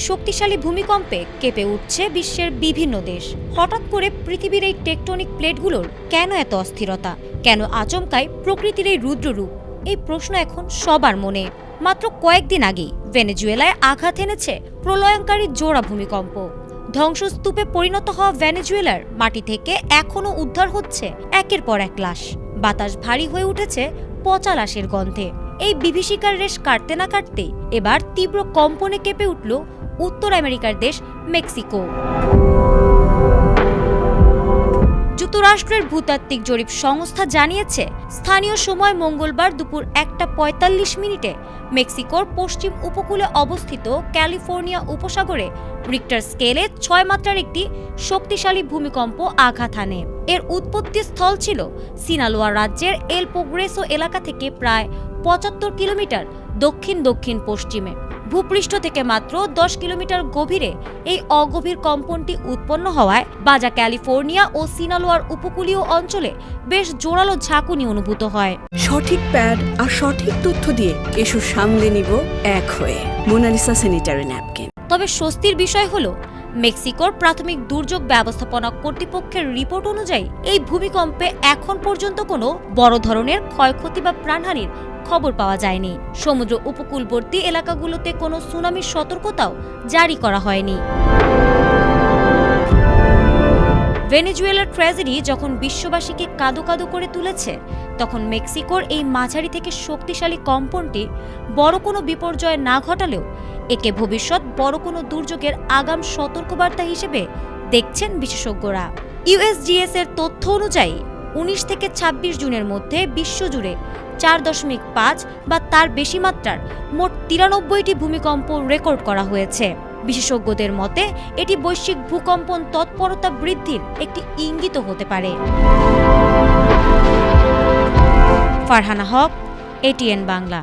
শক্তিশালী ভূমিকম্পে কেঁপে উঠছে বিশ্বের বিভিন্ন দেশ। হঠাৎ করে পৃথিবীর এই টেকটনিক প্লেটগুলোর কেন এত অস্থিরতা? কেন আচমকায় প্রকৃতির এই রুদ্ররূপ? এই প্রশ্ন এখন সবার মনে। মাত্র কয়েকদিন আগেই ভেনেজুয়েলায় আঘাত এনেছে প্রলয়ঙ্কারী জোড়া ভূমিকম্প। ধ্বংসস্তূপে পরিণত হওয়া ভেনেজুয়েলার মাটি থেকে এখনও উদ্ধার হচ্ছে একের পর এক লাশ। বাতাস ভারী হয়ে উঠেছে পচা লাশের গন্ধে। এই বিভীষিকার রেশ কাটতে না কাটতেই এবার তীব্র কম্পনে কেঁপে উঠল উত্তর আমেরিকার দেশ মেক্সিকো। যুক্তরাষ্ট্রের ভূতাত্ত্বিক জরিপ সংস্থা জানিয়েছে, স্থানীয় সময় মঙ্গলবার দুপুর 1:45 মেক্সিকোর পশ্চিম উপকূলে অবস্থিত ক্যালিফোর্নিয়া উপসাগরে রিক্টার স্কেলে 6 মাত্রার একটি শক্তিশালী ভূমিকম্প আঘাত হানে। এর উৎপত্তি স্থল ছিল সিনালোয়া রাজ্যের এল পোগ্রেসো এলাকা থেকে প্রায় 75 কিলোমিটার দক্ষিণ দক্ষিণ পশ্চিমে। ভূপৃষ্ঠ থেকে মাত্র 10 কিলোমিটার গভীরে এই অগভীর কম্পনটি উৎপন্ন হওয়ায় বাজা ক্যালিফোর্নিয়া ও সিনালোয়ার উপকূলীয় অঞ্চলে বেশ জোরালো ঝাঁকুনি অনুভূত হয়। সঠিক প্যাড আর সঠিক তথ্য দিয়ে এসব সামলে নিব এক হয়ে। Monalisa sanitary napkin. তবে স্বস্তির বিষয় হলো, মেক্সিকোর প্রাথমিক দুর্যোগ ব্যবস্থাপনা কর্তৃপক্ষের রিপোর্ট অনুযায়ী এই ভূমিকম্পে এখন পর্যন্ত কোনো বড় ধরনের ক্ষয়ক্ষতি বা প্রাণহানির খবর পাওয়া যায়নি। সমুদ্র উপকূলবর্তী এলাকাগুলোতে কোনো সুনামির সতর্কতাও জারি করা হয়নি। ভেনেজুয়েলার ট্র্যাজেডি যখন বিশ্ববাসীকে কাঁদো কাঁদো করে তুলেছে, তখন মেক্সিকোর এই মাঝারি থেকে শক্তিশালী কম্পনটি বড় কোনো বিপর্যয় না ঘটালেও একে ভবিষ্যৎ বড় কোনো দুর্যোগের আগাম সতর্কবার্তা হিসেবে দেখছেন বিশেষজ্ঞরা। ইউএসজিএস এর তথ্য অনুযায়ী 19 থেকে 26 জুনের মধ্যে বিশ্বজুড়ে 4.5 বা তার বেশি মাত্রার মোট 93টি ভূমিকম্প রেকর্ড করা হয়েছে। বিশেষজ্ঞদের মতে এটি বৈশ্বিক ভূকম্পন তৎপরতা বৃদ্ধির একটি ইঙ্গিত হতে পারে। ফারহানা হক, এটিএন বাংলা।